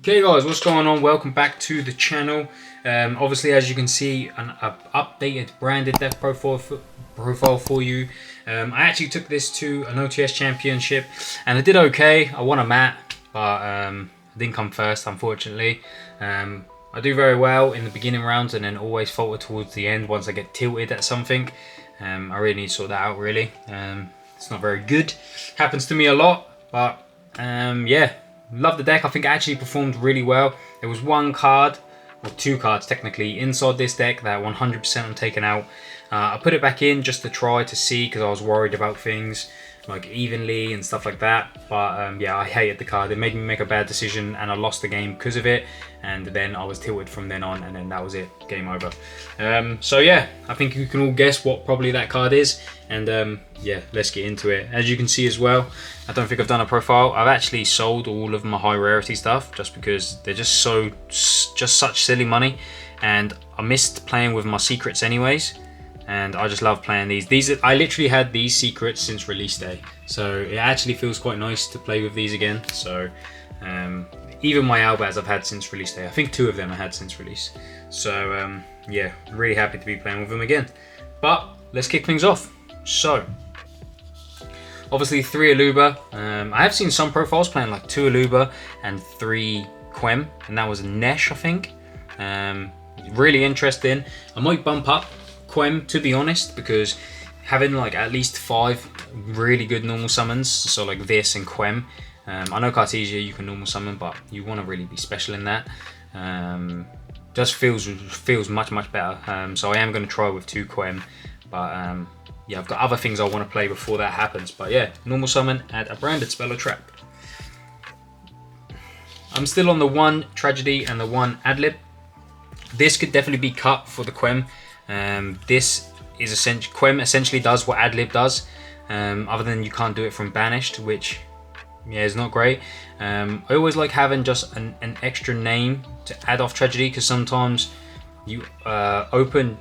Okay guys, what's going on? Welcome back to the channel. Obviously, as you can see, an updated branded deck profile for you. I actually took this to an OTS championship and I did okay. I won a mat, but I didn't come first, unfortunately. I do very well in the beginning rounds and then always falter towards the end once I get tilted at something. I really need to sort that out, really. It's not very good. Happens to me a lot, but yeah. Love the deck. I think it actually performed really well. There was one card, or two cards technically, inside this deck that 100% I'm taking out. I put it back in just to try to see because I was worried about things like evenly and stuff like that. But yeah, I hated the card. It made me make a bad decision and I lost the game because of it. And then I was tilted from then on and then that was it. Game over. So yeah, I think you can all guess what probably that card is. And yeah, let's get into it. As you can see as well, I don't think I've done a profile. I've actually sold all of my high rarity stuff just because they're just such silly money. And I missed playing with my secrets anyways. And I just love playing these. I literally had these secrets since release day. So it actually feels quite nice to play with these again. So even my Albaz I've had since release day. I think two of them I had since release. So yeah, really happy to be playing with them again. But let's kick things off. So obviously 3 Aluba. I have seen some profiles playing like 2 Aluba and 3 Quem. And that was Nesh, I think. Really interesting. I might bump up Quem, to be honest, because having like at least 5 really good normal summons, so like this and Quem. I know Cartesia you can normal summon, but you want to really be special in that. Just feels much better. So I am going to try with 2 Quem, but yeah, I've got other things I want to play before that happens. But yeah, normal summon, add a branded spell or trap. I'm still on the 1 Tragedy and the 1 Adlib. This could definitely be cut for the Quem. This is essentially, Quem essentially does what Adlib does, other than you can't do it from Banished, which yeah is not great. I always like having just an extra name to add off Tragedy, because sometimes you open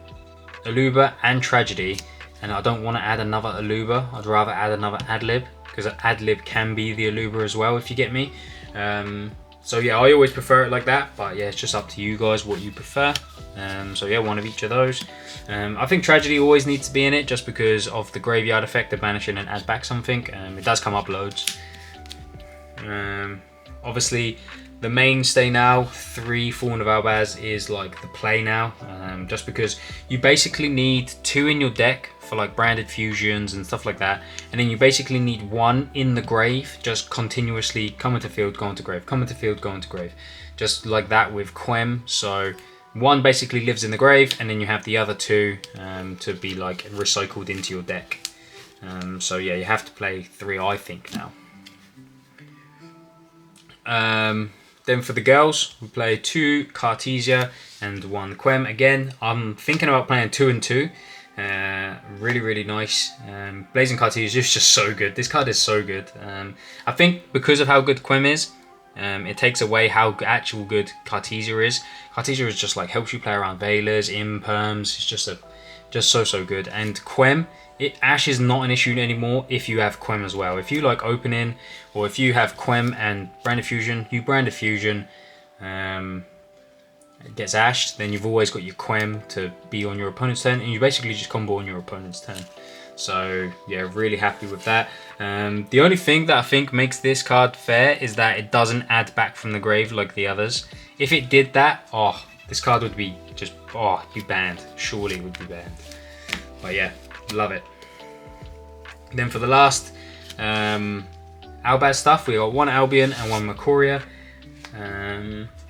Aluba and Tragedy and I don't want to add another Aluba. I'd rather add another Adlib, because Adlib can be the Aluba as well, if you get me. So yeah, I always prefer it like that, but yeah, it's just up to you guys what you prefer. So yeah, one of each of those. I think Tragedy always needs to be in it just because of the graveyard effect of banishing and add back something. It does come up loads. Obviously, the mainstay now, 3 Fawn of Albaz is like the play now, just because you basically need 2 in your deck for like branded fusions and stuff like that, and then you basically need 1 in the grave, just continuously come into field, go into grave, come into field, go into grave, just like that with Quem. So 1 basically lives in the grave, and then you have the other 2 to be like recycled into your deck. So yeah, you have to play 3, I think, now. Then for the girls, we play 2 Cartesia and 1 Quem. Again, I'm thinking about playing 2 and 2. Really nice. Blazing Cartesia is just so good. This card is so good. I think because of how good Quem is, it takes away how actual good Cartesia is. Cartesia is just like helps you play around Veilers, Imperms. It's just so good. And Quem, Ash is not an issue anymore if you have Quem as well. If you like opening, or if you have Quem and Branded Fusion, you Branded Fusion, it gets ashed, then you've always got your Quem to be on your opponent's turn, and you basically just combo on your opponent's turn. So yeah, really happy with that. The only thing that I think makes this card fair is that it doesn't add back from the grave like the others. If it did that, oh, this card would be just, oh, be banned. Surely it would be banned. But yeah, love it. Then for the last Albaz stuff, we got 1 Albion and 1 Macoria.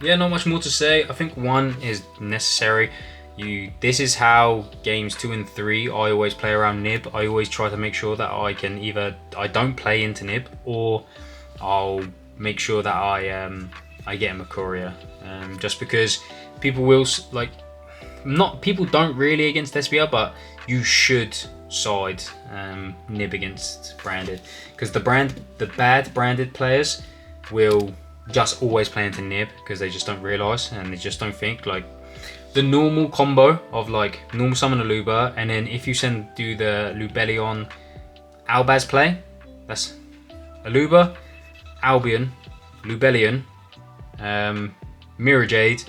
Yeah, not much more to say. I think 1 is necessary. This is how games 2 and 3 I always play around Nib. I always try to make sure that I can either I don't play into Nib, or I'll make sure that I get a Macoria. Just because people will like, people don't really against Despia, but you should side Nib against branded, because the bad branded players will just always play into Nib because they just don't realize and they just don't think. Like the normal combo of like normal summon Aluba, and then if you do the Lubellion Albaz play, that's Aluba, Albion, Lubellion, Mirror Jade,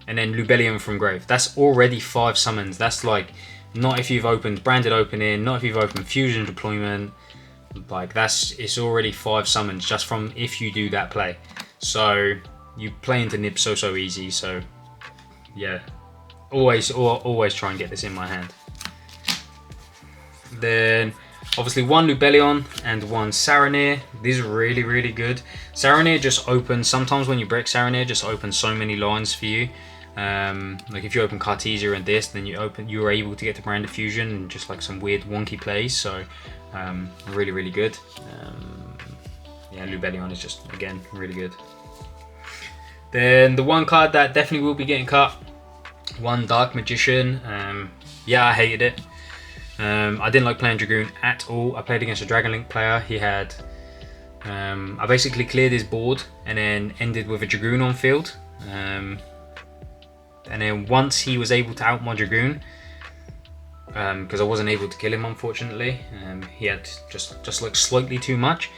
and then Lubellion from Grave. That's already 5 summons. That's like, not if you've opened Branded Opening, not if you've opened Fusion Deployment. Like, it's already 5 summons just from if you do that play. So you play into Nib so easy. So yeah, always try and get this in my hand. Then obviously 1 Lubellion and 1 Saronir. These are really good. Saronir just opens, sometimes when you break Saronir, just opens so many lines for you. Like if you open Cartesia and this, then you are able to get to Branded Fusion and just like some weird wonky plays. So really good. Yeah, Lubellion is just, again, really good. Then the one card that definitely will be getting cut, 1 Dark Magician. Yeah, I hated it. I didn't like playing Dragoon at all. I played against a Dragon Link player. He had, I basically cleared his board and then ended with a Dragoon on field. And then once he was able to out my Dragoon, because I wasn't able to kill him, unfortunately, he had just like slightly too much.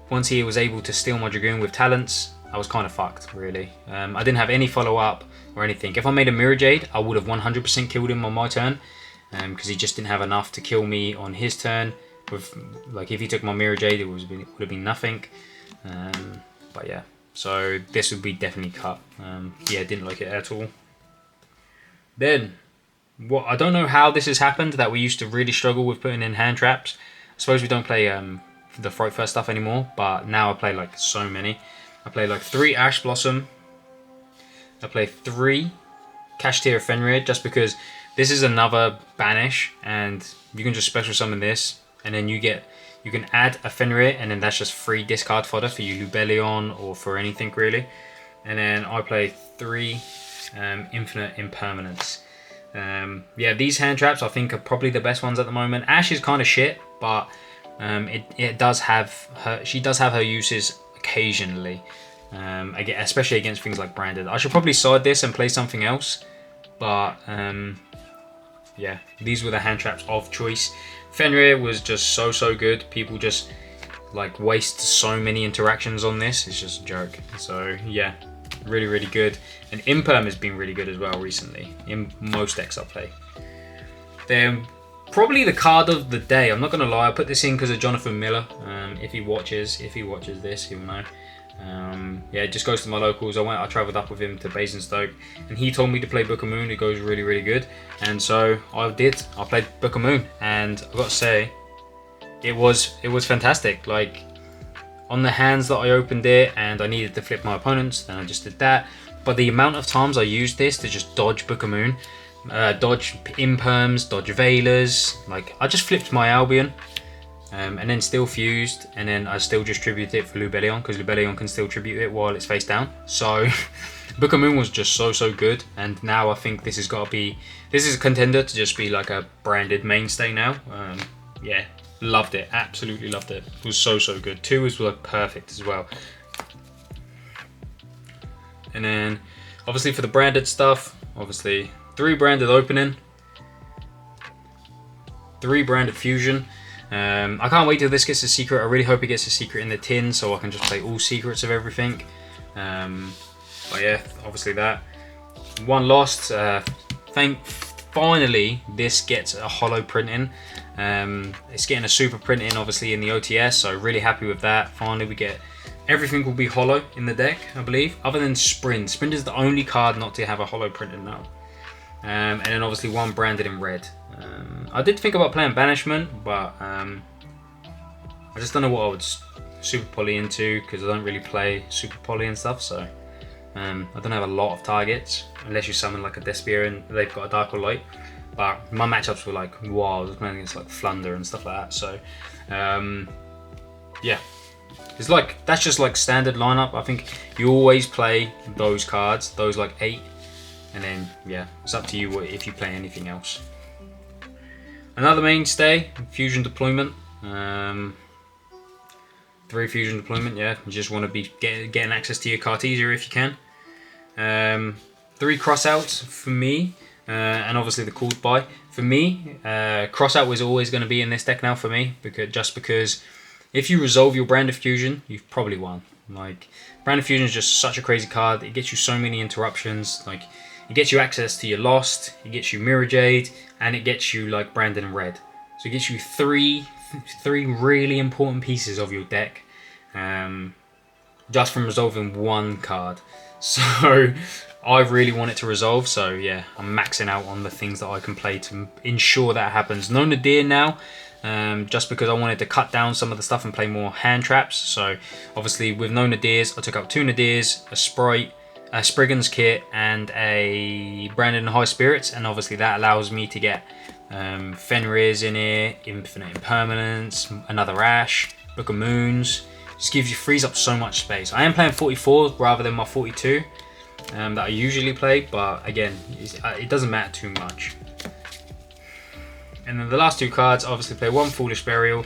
Once he was able to steal my Dragoon with talents, I was kind of fucked, really. I didn't have any follow-up or anything. If I made a Mirror Jade, I would have 100% killed him on my turn, because he just didn't have enough to kill me on his turn. With, like, if he took my Mirror Jade, it would have been nothing. But yeah, so this would be definitely cut. Yeah, didn't like it at all. Then, I don't know how this has happened, that we used to really struggle with putting in hand traps. I suppose we don't play the Fright First stuff anymore, but now I play like so many. I play like 3 Ash Blossom. I play 3 Kashtira Fenrir, just because this is another banish, and you can just special summon this, and then you can add a Fenrir, and then that's just free discard fodder for you Lubellion or for anything really. And then I play 3 Infinite Impermanence. Yeah, these hand traps I think are probably the best ones at the moment. Ash is kind of shit, but it does have her. She does have her uses occasionally, especially against things like Branded. I should probably side this and play something else, but yeah, these were the hand traps of choice. Fenrir was just so good. People just like waste so many interactions on this. It's just a joke. So yeah, really good. And Imperm has been really good as well recently in most decks I play. Then probably the card of the day. I'm not gonna lie, I put this in because of Jonathan Miller. If he watches this, he'll know. Yeah, it just goes to my locals. I travelled up with him to Basingstoke, and he told me to play Book of Moon. It goes really good, and so I did. I played Book of Moon, and I've got to say, it was fantastic. Like, on the hands that I opened it, and I needed to flip my opponents, then I just did that. But the amount of times I used this to just dodge Book of Moon, dodge Imperms, dodge Veilers, like I just flipped my Albion. And then still fused, and then I still just tributed it for Lubellion, because Lubellion can still tribute it while it's face down. So Book of Moon was just so good, and now I think this is a contender to just be like a Branded mainstay now. Yeah, loved it, absolutely loved it. It was so good. 2 was like perfect as well. And then obviously for the Branded stuff, obviously 3 Branded Opening, 3 Branded Fusion. I can't wait till this gets a secret. I really hope it gets a secret in the tin, so I can just play all secrets of everything. But yeah, obviously that. 1 lost. Finally, this gets a holo printing. It's getting a super printing, obviously, in the OTS, so really happy with that. Finally, we get everything will be holo in the deck, I believe, other than Sprint. Sprint is the only card not to have a holo printing now. And then obviously 1 Branded in red. I did think about playing Banishment, but I just don't know what I would Super Poly into, because I don't really play Super Poly and stuff, so I don't have a lot of targets, unless you summon like a Despia and they've got a Dark or Light. But my matchups were like, wow, I was playing against like Flunder and stuff like that, so yeah. It's like, that's just like standard lineup. I think you always play those cards, those like 8, and then yeah, it's up to you if you play anything else. Another mainstay, Fusion Deployment. 3 Fusion Deployment, yeah. You just want to be getting access to your Cartesia if you can. 3 Crossouts for me, and obviously the Called By. For me, Crossout was always going to be in this deck now for me, because if you resolve your Brand of Fusion, you've probably won. Like, Branded Fusion is just such a crazy card. It gets you so many interruptions. Like, it gets you access to your Lost, it gets you Mirror Jade, and it gets you like Branded in Red. So it gets you three really important pieces of your deck, just from resolving one card. So I really want it to resolve. So yeah, I'm maxing out on the things that I can play to ensure that happens. No Nadir now. Just because I wanted to cut down some of the stuff and play more hand traps. So obviously with no Nadirs, I took out 2 Nadirs, a Sprite, a Spriggan's Kit, and a Branded in High Spirits, and obviously that allows me to get Fenrir's in here, Infinite Impermanence, another Ash, Book of Moons. Just gives you, frees up so much space. I am playing 44 rather than my 42 that I usually play, but again, it doesn't matter too much. And then the last 2 cards, obviously play 1 Foolish Burial.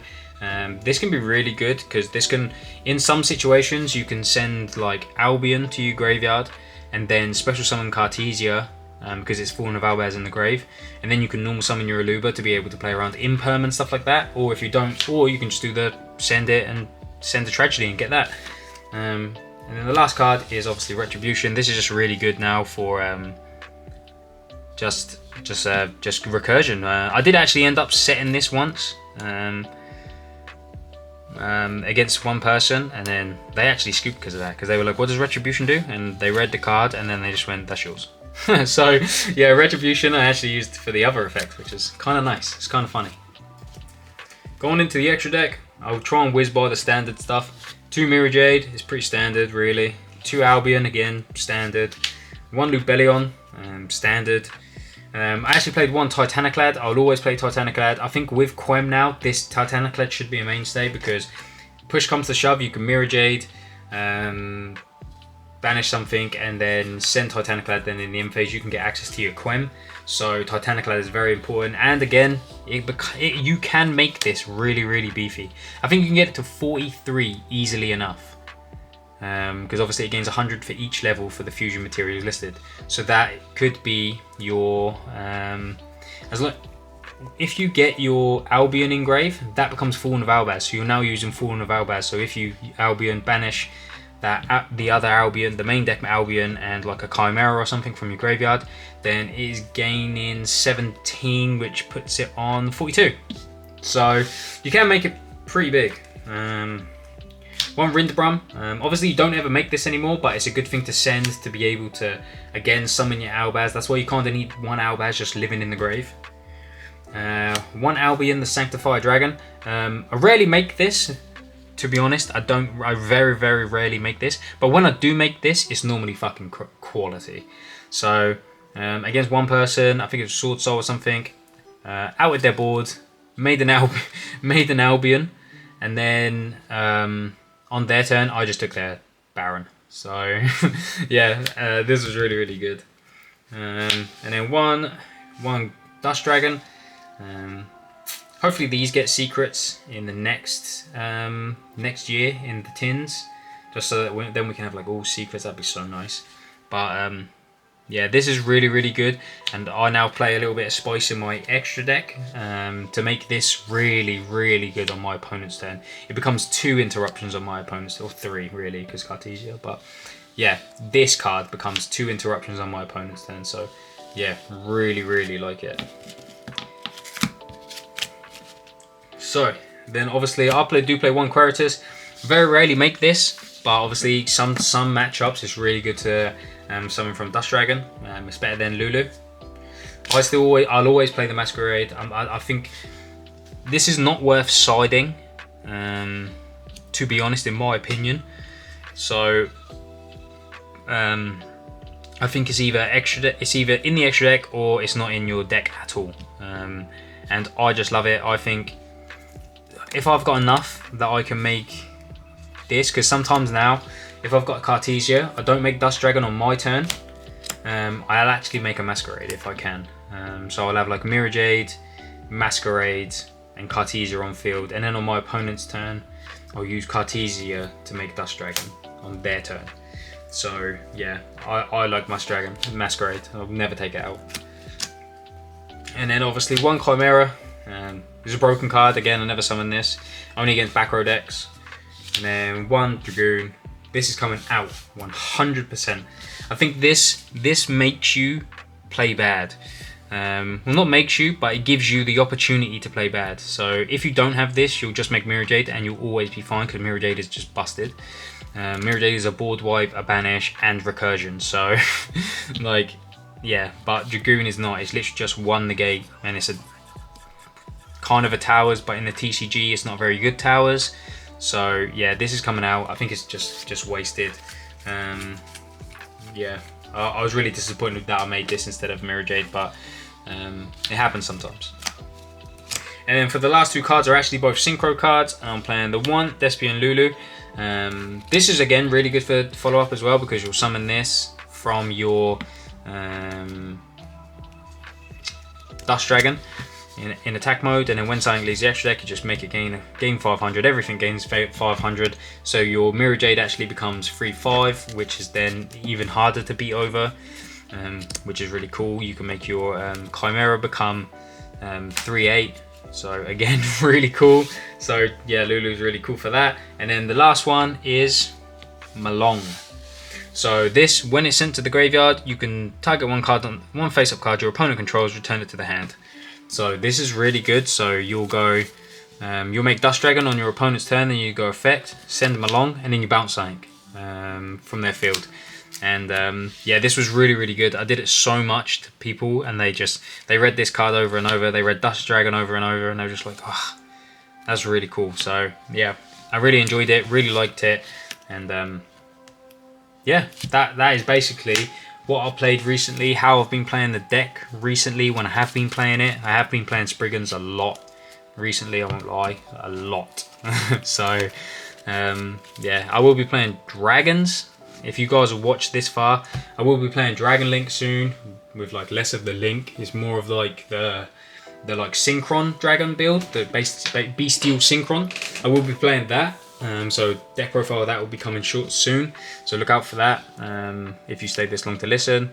This can be really good because this can, in some situations, you can send like Albion to your graveyard and then special summon Cartesia because it's Fallen of Albaz in the grave, and then you can normal summon your Aluba to be able to play around Imperm and stuff like that. Or if you don't, or you can just do the send it and send a Tragedy and get that. And then the last card is obviously Retribution. This is just really good now for just recursion. I did actually end up setting this once against one person, and then they actually scooped because of that, because they were like, what does Retribution do? And they read the card and then they just went, that's yours. So yeah, Retribution I actually used for the other effect, which is kind of nice. It's kind of funny. Going into the extra deck, I'll try and whiz by the standard stuff. 2 Mirror Jade is pretty standard really. 2 Albion, again standard. 1 Lubellion, standard. I actually played 1 Titaniclad. I'll always play Titaniclad. I think with Quem now, this Titaniclad should be a mainstay because push comes to shove, you can Mirror Jade, banish something, and then send Titaniclad. Then in the end phase, you can get access to your Quem. So Titaniclad is very important. And again, you can make this really, really beefy. I think you can get it to 43 easily enough. Because obviously it gains 100 for each level for the fusion materials listed, so that could be your if you get your Albion engrave, that becomes Fallen of Albaz, so you're now using Fallen of Albaz. So if you Albion banish that the other Albion, the main deck Albion, and like a Chimera or something from your graveyard, then it is gaining 17, which puts it on 42. So you can make it pretty big. 1 Rindabrum. Obviously you don't ever make this anymore, but it's a good thing to send to be able to again summon your Albaz. That's why you kind of need 1 Albaz just living in the grave. 1 Albion, the Sanctified Dragon. I rarely make this, to be honest. I very, very rarely make this, but when I do make this, it's normally fucking quality. So against one person, I think it's Sword Soul or something, out with their board, made an Albion, and then on their turn, I just took their Baron. So yeah, this was really, really good. And then one Dust Dragon. Hopefully these get secrets in the next year in the tins, just so that then we can have like all secrets. That'd be so nice. But yeah, this is really, really good, and I now play a little bit of spice in my extra deck to make this really, really good on my opponent's turn. It becomes 2 interruptions on my opponent's, or 3 really, because Cartesia. But yeah, this card becomes 2 interruptions on my opponent's turn. So yeah, really, really like it. So then obviously I do play 1 Queritus. Very rarely make this, but obviously some matchups it's really good to summon from Dust Dragon. It's better than Lulu. I'll always play the Masquerade. I think this is not worth siding, to be honest, in my opinion. So I think it's either in the extra deck or it's not in your deck at all. And I just love it. I think if I've got enough that I can make this, because sometimes now if I've got a Cartesia, I don't make Dust Dragon on my turn. I'll actually make a Masquerade if I can. So I'll have like Mirror Jade, Masquerade, and Cartesia on field, and then on my opponent's turn, I'll use Cartesia to make Dust Dragon on their turn. So yeah, I like Masquerade. I'll never take it out. And then obviously 1 Chimera. This is a broken card. Again, I never summon this. Only against back row decks. And then 1 Dragoon, this is coming out 100%. I think this makes you play bad. Well, not makes you, but it gives you the opportunity to play bad. So if you don't have this, you'll just make Mirror Jade and you'll always be fine, because Mirror Jade is just busted. Mirror Jade is a board wipe, a banish, and recursion. So, like, yeah, but Dragoon is not. It's literally just one negate, and it's a kind of a towers, but in the TCG, it's not very good towers. So yeah, this is coming out. I think it's just wasted. Yeah, I was really disappointed that I made this instead of Mirror Jade, but it happens sometimes. And then for the last two cards are actually both synchro cards. I'm playing the one, Despia and Lulu. This is again really good for follow up as well, because you'll summon this from your Dust Dragon in attack mode, and then when something leaves the extra deck, you just make it gain 500. Everything gains 500. So your Mirror Jade actually becomes 3/5, which is then even harder to beat over, which is really cool. You can make your Chimera become 3/8. So again, really cool. So yeah, Lulu's really cool for that. And then the last one is Malong. So this, when it's sent to the graveyard, you can target one card on one face-up card your opponent controls, return it to the hand. So this is really good. So you'll go, you'll make Dust Dragon on your opponent's turn, then you go effect, send them along, and then you bounce something from their field. And yeah, this was really good. I did it so much to people, and they read this card over and over. They read Dust Dragon over and over, and they were just like, oh, that's really cool. So yeah, I really enjoyed it, really liked it, and yeah, that is basically what I've played recently, how I've been playing the deck recently when I have been playing it. I have been playing Spriggans a lot recently, I won't lie, a lot. So yeah, I will be playing Dragons. If you guys have watched this far, I will be playing Dragon Link soon, with like less of the Link. It's more of like the like Synchron Dragon build, the Bestial Synchron. I will be playing that. So deck profile of that will be coming short soon, so look out for that if you stayed this long to listen.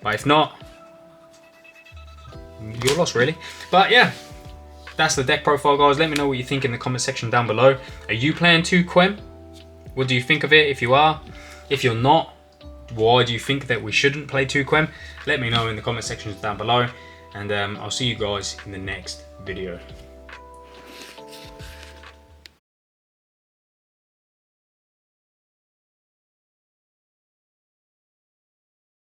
But if not, you're lost really. But yeah, that's the deck profile, guys. Let me know what you think in the comment section down below. Are you playing 2 Quem? What do you think of it if you are? If you're not, why do you think that we shouldn't play 2 Quem? Let me know in the comment sections down below, and I'll see you guys in the next video.